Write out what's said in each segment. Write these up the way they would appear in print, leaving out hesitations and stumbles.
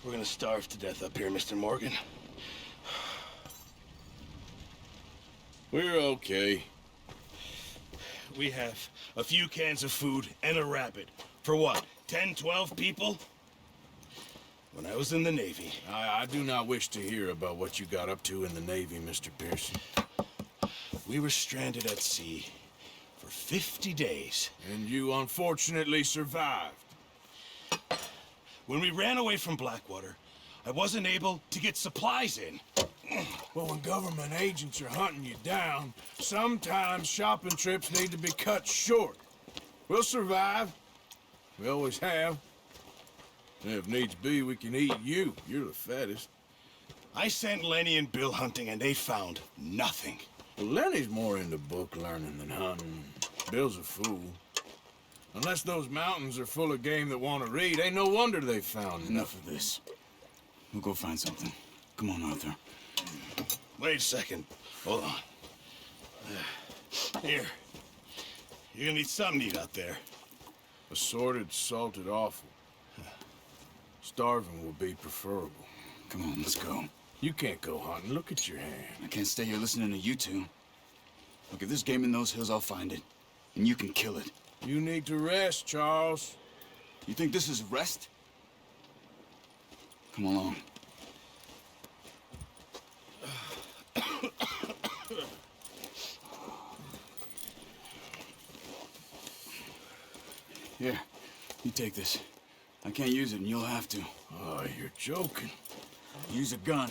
We're gonna starve to death up here, Mr. Morgan. We're okay. We have a few cans of food and a rabbit. For what, 10, 12 people? When I was in the Navy... I do not wish to hear about what you got up to in the Navy, Mr. Pearson. We were stranded at sea for 50 days. And you unfortunately survived. When we ran away from Blackwater, I wasn't able to get supplies in. Well, when government agents are hunting you down, sometimes shopping trips need to be cut short. We'll survive. We always have. And if needs be, we can eat you. You're the fattest. I sent Lenny and Bill hunting, and they found nothing. Well, Lenny's more into book learning than hunting. Bill's a fool. Unless those mountains are full of game that want to read, ain't no wonder they found Enough of this. We'll go find something. Come on, Arthur. Wait a second. Hold on. Here. You're gonna need something to eat out there. Assorted, salted offal. Starving will be preferable. Come on, let's go. You can't go hunting. Look at your hand. I can't stay here listening to you two. Look, if there's game in those hills, I'll find it. And you can kill it. You need to rest, Charles. You think this is rest? Come along. Here, you take this. I can't use it, and you'll have to. Oh, you're joking. Use a gun,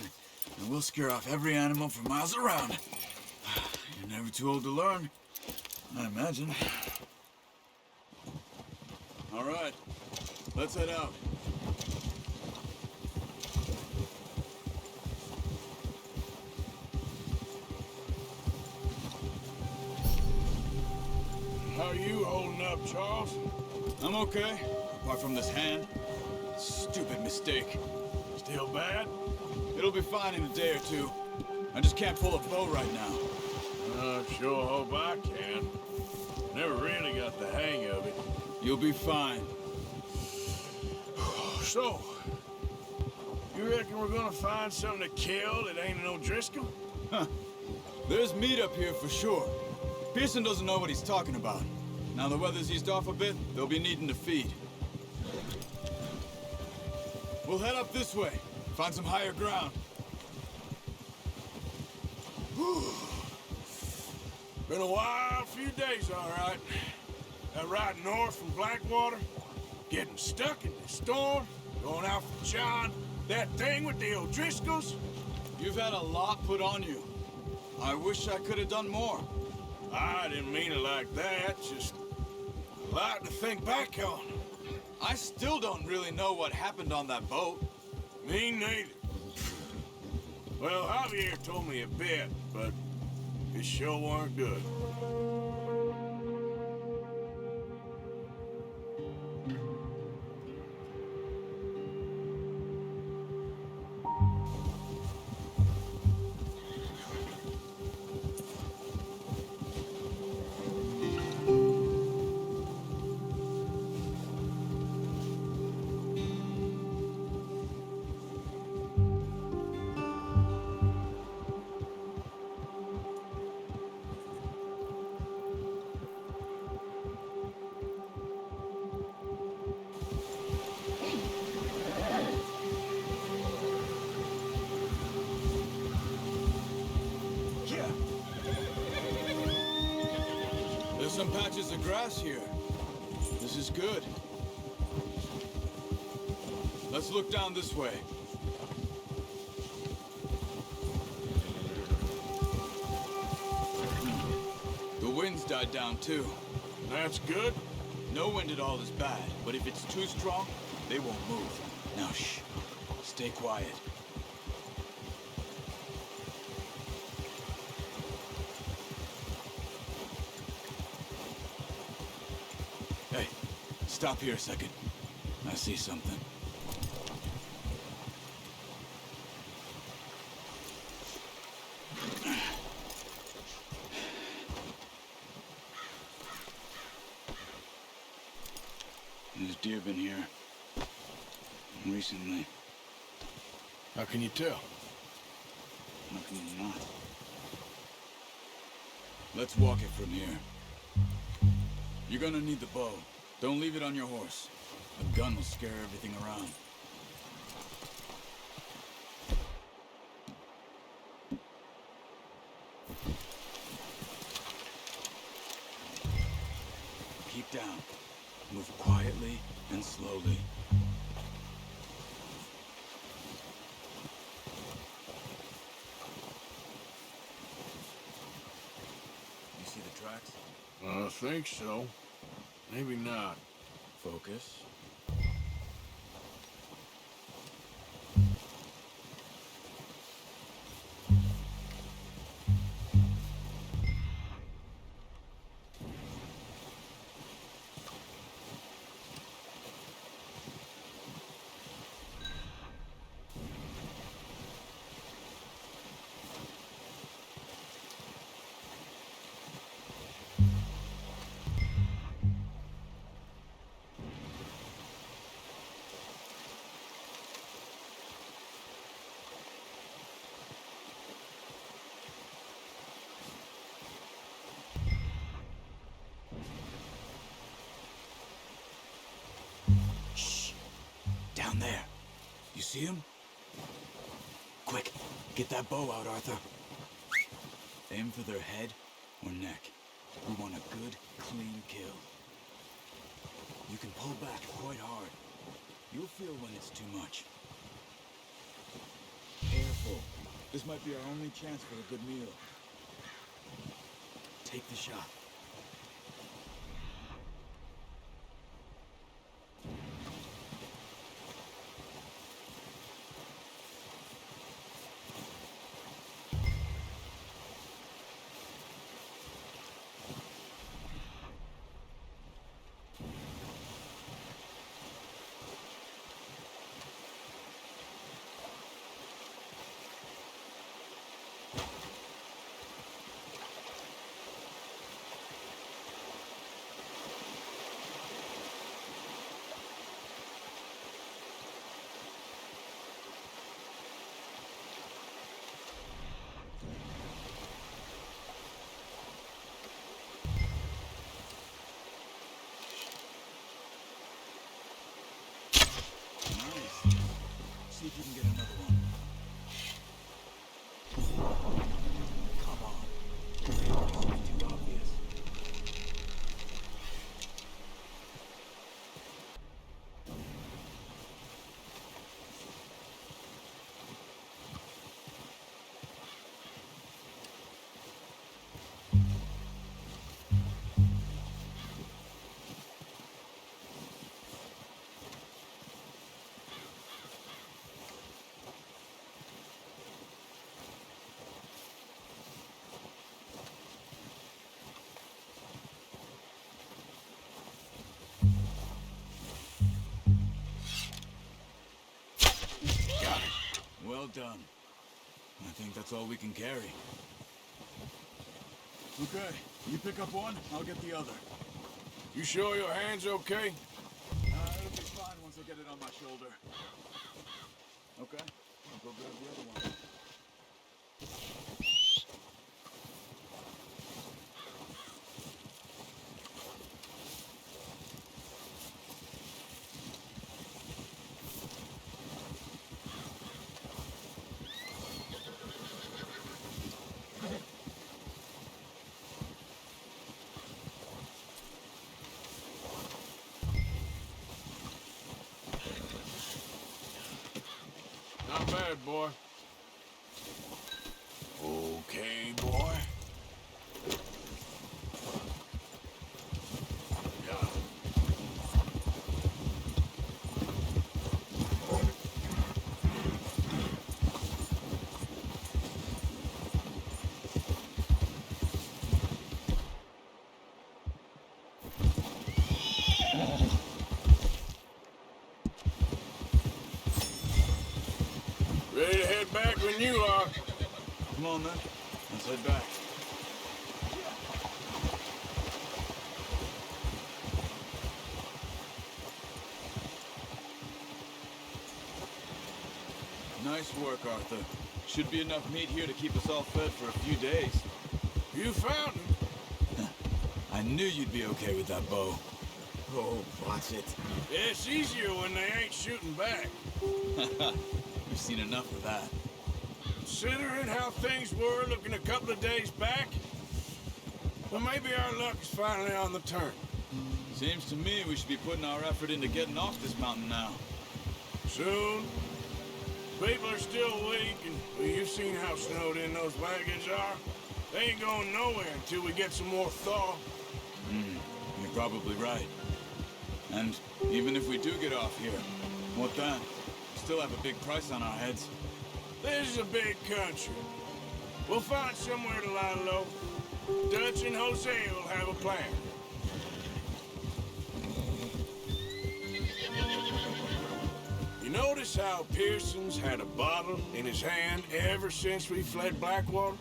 and we'll scare off every animal for miles around. You're never too old to learn, I imagine. All right, let's head out. How are you holding up, Charles? I'm okay, apart from this hand. Stupid mistake. Still bad? It'll be fine in a day or two. I just can't pull a bow right now. Sure hope I can. Never really got the hang of it. You'll be fine. So, you reckon we're gonna find something to kill that ain't an O'Driscoll? Huh. There's meat up here for sure. Pearson doesn't know what he's talking about. Now the weather's eased off a bit, they'll be needing to feed. We'll head up this way, find some higher ground. Been a wild few days, all right. That ride north from Blackwater, getting stuck in the storm, going out for John, that thing with the O'Driscolls. You've had a lot put on you. I wish I could have done more. I didn't mean it like that, just a lot to think back on. I still don't really know what happened on that boat. Me neither. Well, Javier told me a bit, but it sure weren't good. There's some patches of grass here. This is good. Let's look down this way. The wind's died down too. That's good. No wind at all is bad, but if it's too strong, they won't move. Now shh. Stay quiet. Hey, stop here a second. I see something. There's deer been here. Recently. How can you tell? How can you not? Let's walk it from here. You're gonna need the bow. Don't leave it on your horse. A gun will scare everything around. Keep down. Move quietly and slowly. You see the tracks? I think so. Maybe not. Focus. Down there. You see him? Quick, get that bow out, Arthur. Aim for their head or neck. We want a good, clean kill. You can pull back quite hard. You'll feel when it's too much. Careful. This might be our only chance for a good meal. Take the shot. Nice. See if you can get another one. Come on. It's too obvious. Well done. I think that's all we can carry. Okay, you pick up one, I'll get the other. You sure your hand's okay? It'll be fine once I get it on my shoulder. Okay, I'll go grab the other one. Not bad, boy. Okay, boy. Yeah. Ready to head back when you are. Come on then, let's head back. Nice Nice work, Arthur. Should be enough meat here to keep us all fed for a few days. You found him. I knew you'd be okay with that bow. Oh, watch it. It's easier when they ain't shooting back. We've seen enough of that. Considering how things were looking a couple of days back, well, maybe our luck is finally on the turn. Seems to me we should be putting our effort into getting off this mountain now. Soon. People are still weak, and well, you've seen how snowed in those wagons are. They ain't going nowhere until we get some more thaw. You're probably right. And even if we do get off here, what then? We still have a big price on our heads. This is a big country. We'll find somewhere to lie low. Dutch and Jose will have a plan. You notice how Pearson's had a bottle in his hand ever since we fled Blackwater?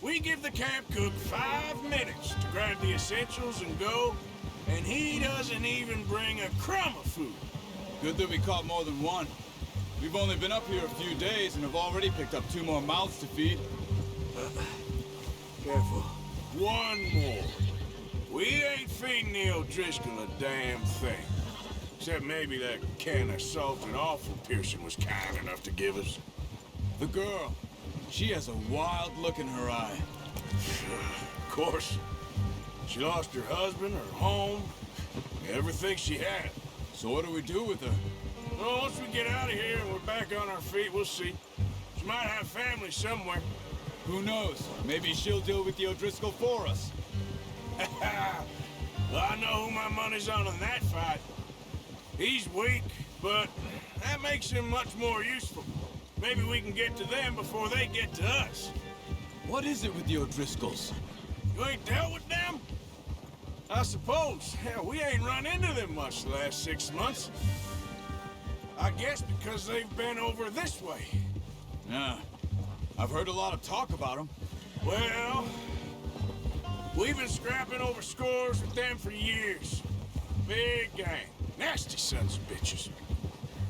We give the camp cook 5 minutes to grab the essentials and go, and he doesn't even bring a crumb of food. Good that we caught more than one. We've only been up here a few days and have already picked up 2 more mouths to feed. Careful. One more. We ain't feeding the O'Driscoll a damn thing. Except maybe that can of salted offal Pearson was kind enough to give us. The girl. She has a wild look in her eye. Of course. She lost her husband, her home, everything she had. So what do we do with her? Well, once we get out of here and we're back on our feet, we'll see. She might have family somewhere. Who knows? Maybe she'll deal with the O'Driscoll for us. Well, I know who my money's on in that fight. He's weak, but that makes him much more useful. Maybe we can get to them before they get to us. What is it with the O'Driscolls? You ain't dealt with them? I suppose. Hell, we ain't run into them much the last 6 months. I guess because they've been over this way. Yeah. I've heard a lot of talk about them. Well, we've been scrapping over scores with them for years. Big gang. Nasty sons of bitches.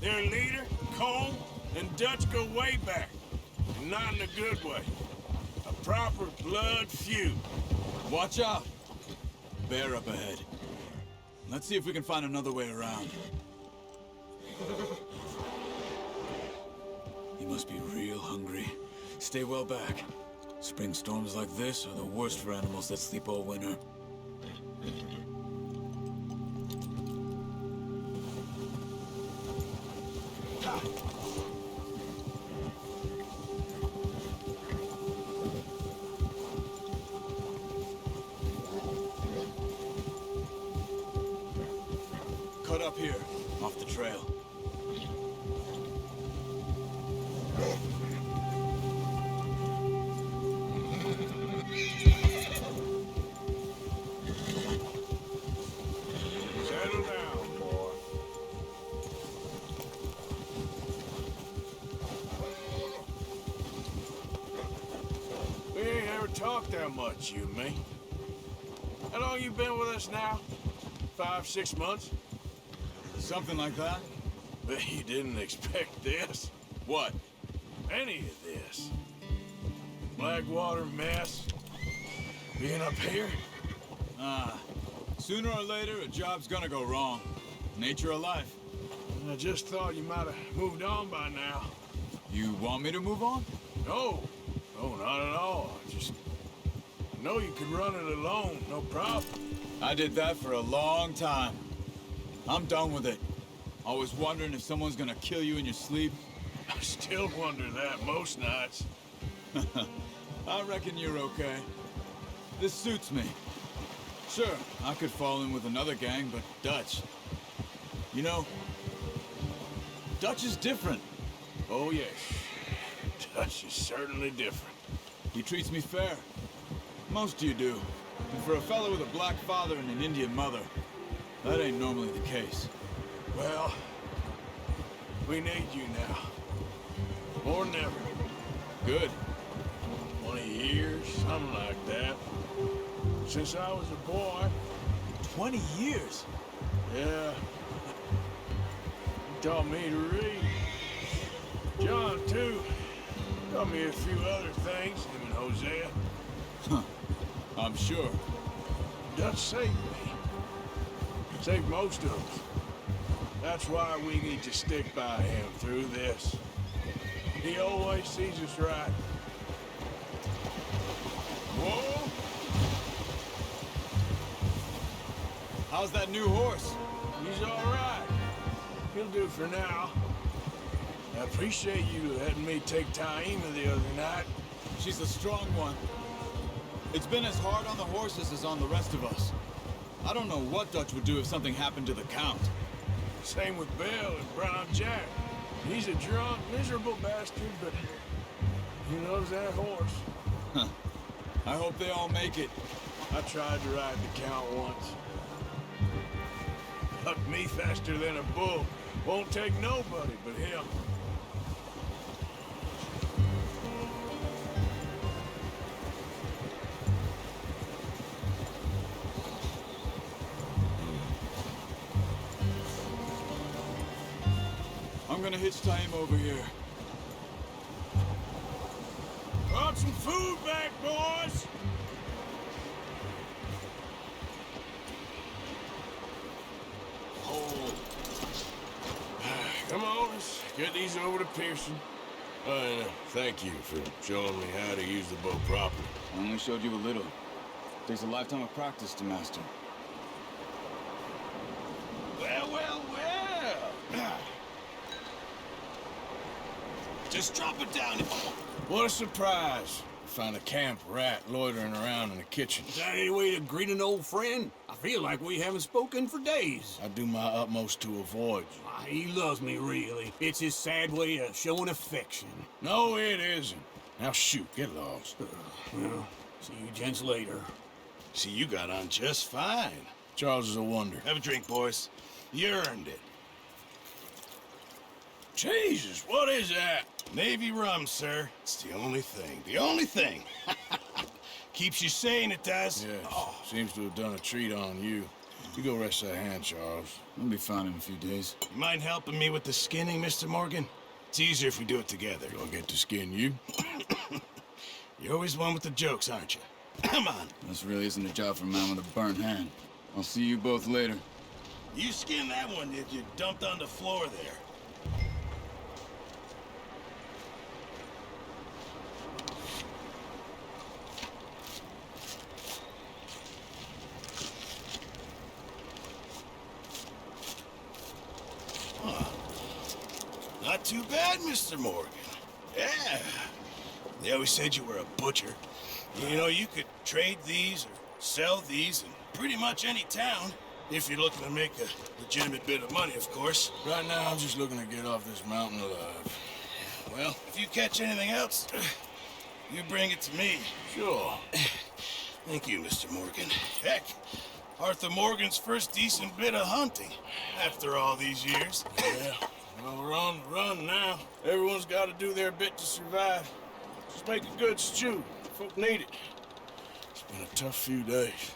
Their leader, Cone, and Dutch go way back. And not in a good way. A proper blood feud. Watch out. Bear up ahead. Let's see if we can find another way around. He must be real hungry. Stay well back. Spring storms like this are the worst for animals that sleep all winter. Cut up here, off the trail. Settle down, boy. We ain't ever talked that much, you and me. How long you been with us now? 5, 6 months? Something like that? But you didn't expect this. What? Any of this. Blackwater mess. Being up here? Sooner or later, a job's gonna go wrong. Nature of life. I just thought you might have moved on by now. You want me to move on? No. No, not at all. I know you could run it alone, no problem. I did that for a long time. I'm done with it. Always wondering if someone's gonna kill you in your sleep. I still wonder that most nights. I reckon you're okay. This suits me. Sure, I could fall in with another gang, but Dutch. You know, Dutch is different. Oh, yes. Dutch is certainly different. He treats me fair. Most of you do. And for a fellow with a black father and an Indian mother, that ain't normally the case. Well, we need you now. More than ever. Good. 20 years, something like that. Since I was a boy. 20 years? Yeah. You taught me to read. John, too. Taught me a few other things, him and Hosea. I'm sure. Dutch saved me. Saved most of us. That's why we need to stick by him through this. He always sees us right. Whoa! How's that new horse? He's all right. He'll do for now. I appreciate you letting me take Taima the other night. She's a strong one. It's been as hard on the horses as on the rest of us. I don't know what Dutch would do if something happened to the Count. Same with Bill and Brown Jack. He's a drunk, miserable bastard, but he loves that horse. Huh. I hope they all make it. I tried to ride the Count once. Hucked me faster than a bull. Won't take nobody but him. I'm gonna hitch Taima over here. Brought some food back, boys! Oh. Come on, let's get these over to Pearson. And thank you for showing me how to use the boat properly. I only showed you a little. Takes a lifetime of practice to master. Well, well, well. Just drop it down. What a surprise. Find a camp rat loitering around in the kitchen. Is that any way to greet an old friend? I feel like we haven't spoken for days. I do my utmost to avoid you. He loves me, really. It's his sad way of showing affection. No, it isn't. Now shoot, get lost. Well, see you gents later. See, you got on just fine. Charles is a wonder. Have a drink, boys. You earned it. Jesus, what is that? Navy rum, sir. It's the only thing. The only thing. Keeps you sane, it does. Yes, seems to have done a treat on you. You go rest that hand, Charles. I'll be fine in a few days. You mind helping me with the skinning, Mr. Morgan? It's easier if we do it together. Do I get to skin you? You're always one with the jokes, aren't you? Come on. This really isn't a job for a man with a burnt hand. I'll see you both later. You skinned that one that you dumped on the floor there. Not too bad, Mr. Morgan. Yeah. They always said you were a butcher. You know, you could trade these or sell these in pretty much any town. If you're looking to make a legitimate bit of money, of course. Right now, I'm just looking to get off this mountain alive. Well, if you catch anything else, you bring it to me. Sure. Thank you, Mr. Morgan. Heck, Arthur Morgan's first decent bit of hunting after all these years. Yeah. Well, we're on the run now. Everyone's got to do their bit to survive. Just make a good stew. Folk need it. It's been a tough few days.